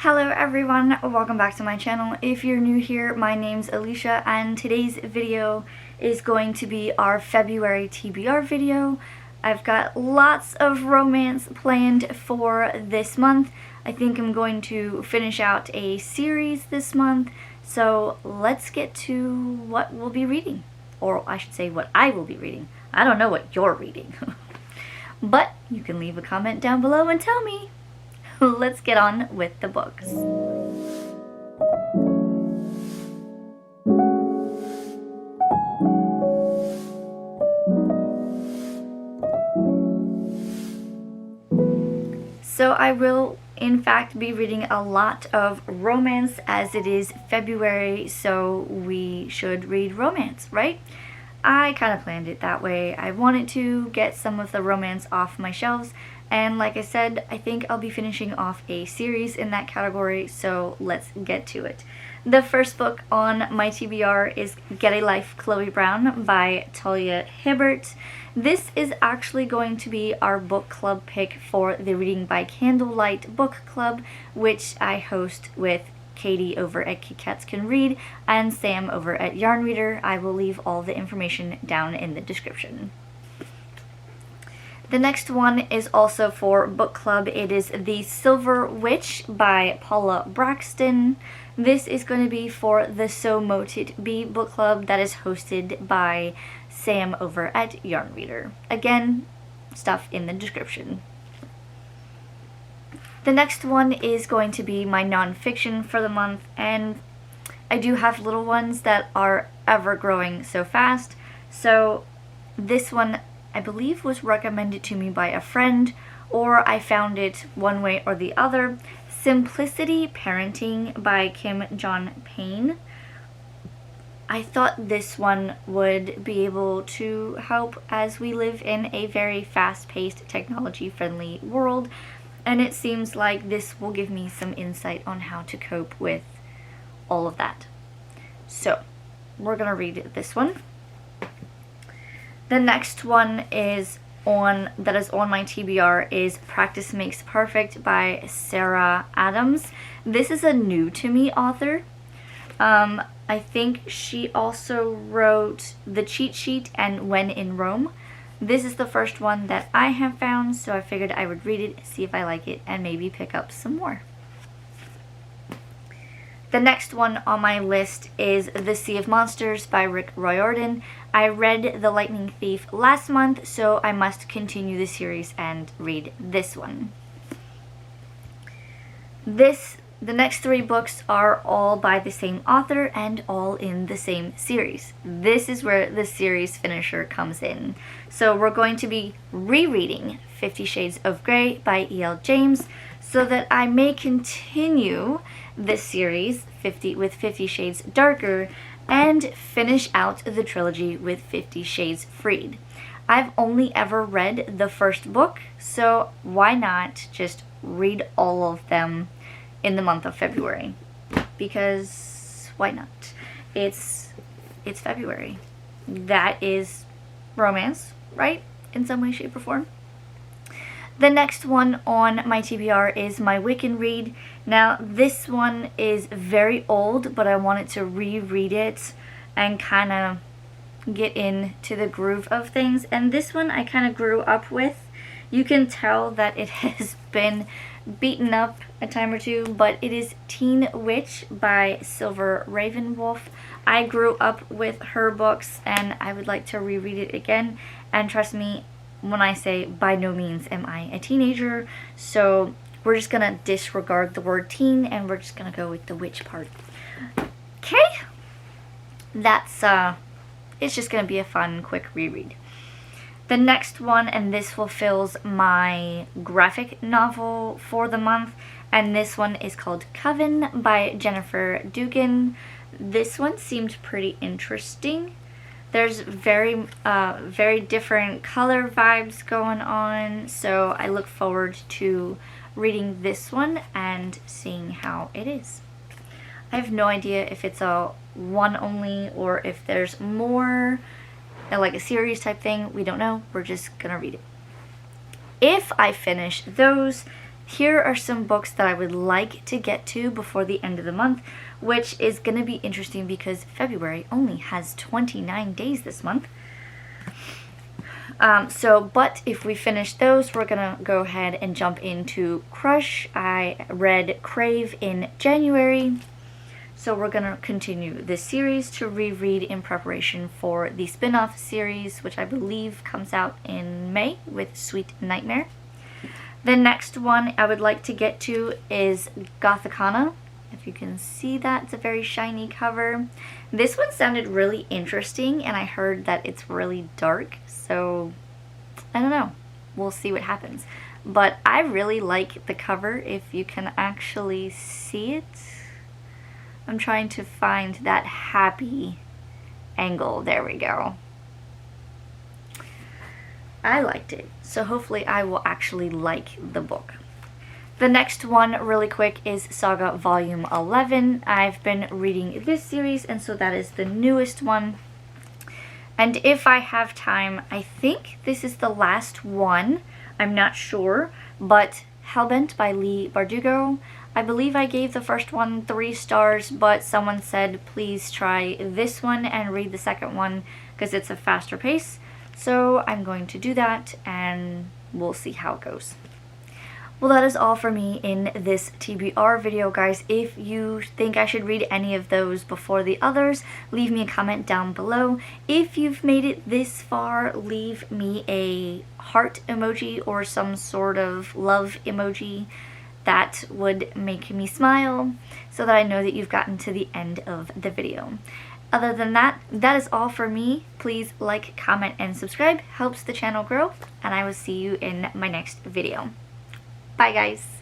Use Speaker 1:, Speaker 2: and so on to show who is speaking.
Speaker 1: Hello everyone, welcome back to my channel. If you're new here, my name's Alicia and today's video is going to be our February TBR video. I've got lots of romance planned for this month. I think I'm going to finish out a series this month, so let's get to what we'll be reading. Or I should say what I will be reading. I don't know what you're reading. But you can leave a comment down below and tell me. Let's get on with the books. So I will in fact be reading a lot of romance as it is February, so we should read romance, right? I kind of planned it that way. I wanted to get some of the romance off my shelves, and like I said, I think I'll be finishing off a series in that category, so let's get to it. The first book on my TBR is Get a Life, Chloe Brown by Talia Hibbert. This is actually going to be our book club pick for the Reading by Candlelight book club, which I host with Katie over at Cats Can Read and Sam over at Yarn Reader. I will leave all the information down in the description. The next one is also for book club. It is The Silver Witch by Paula Brackston. This is going to be for the So Moted Be book club that is hosted by Sam over at Yarn Reader. Again, stuff in the description. The next one is going to be my nonfiction for the month, and I do have little ones that are ever growing so fast. So this one I believe was recommended to me by a friend, or I found it one way or the other. Simplicity Parenting by Kim John Payne. I thought this one would be able to help as we live in a very fast-paced, technology-friendly world, and it seems like this will give me some insight on how to cope with all of that. So, we're gonna read this one. The next one is on my TBR is Practice Makes Perfect by Sarah Adams. This is a new to me author. I think she also wrote The Cheat Sheet and When in Rome. This is the first one that I have found, so I figured I would read it, see if I like it, and maybe pick up some more. The next one on my list is The Sea of Monsters by Riordan. I read The Lightning Thief last month, so I must continue the series and read this one. The next three books are all by the same author and all in the same series. This is where the series finisher comes in. So we're going to be rereading 50 Shades of Grey by E.L. James so that I may continue this series with 50 Shades Darker and finish out the trilogy with 50 Shades Freed. I've only ever read the first book, so why not just read all of them in the month of February? Because why not? It's February. That is romance, right? In some way, shape, or form. The next one on my TBR is my Wiccan read. Now, this one is very old, but I wanted to reread it and kind of get into the groove of things. And this one I kind of grew up with. You can tell that it has been beaten up a time or two, but it is Teen Witch by Silver Ravenwolf. I grew up with her books and I would like to reread it again, and trust me when I say by no means am I a teenager, so we're just gonna disregard the word teen and we're just gonna go with the witch part. Okay? That's it's just gonna be a fun quick reread. The next one, and this fulfills my graphic novel for the month, and this one is called Coven by Jennifer Dugan. This one seemed pretty interesting. There's very different color vibes going on, so I look forward to reading this one and seeing how it is. I have no idea if it's a one only or if there's more, like a series type thing. We don't know. We're just gonna read it. If I finish those, here are some books that I would like to get to before the end of the month, which is going to be interesting because February only has 29 days this month. But if we finish those, we're gonna go ahead and jump into Crush. I read Crave in January, so we're gonna continue this series to reread in preparation for the spin-off series, which I believe comes out in May with Sweet Nightmare. The next one I would like to get to is Gothikana. If you can see that, it's a very shiny cover. This one sounded really interesting, and I heard that it's really dark, so I don't know. We'll see what happens. But I really like the cover, if you can actually see it. I'm trying to find that happy angle. There we go. I liked it, so hopefully I will actually like the book. The next one, really quick, is Saga Volume 11. I've been reading this series, and so that is the newest one. And if I have time, I think this is the last one. I'm not sure, but Hellbent by Leigh Bardugo. I believe I gave the first one 3 stars, but someone said please try this one and read the second one because it's a faster pace. So I'm going to do that, and we'll see how it goes. Well, that is all for me in this TBR video, guys. If you think I should read any of those before the others, leave me a comment down below. If you've made it this far, leave me a heart emoji or some sort of love emoji. That would make me smile so that I know that you've gotten to the end of the video. Other than that, that is all for me. Please like, comment, and subscribe. Helps the channel grow, and I will see you in my next video. Bye, guys.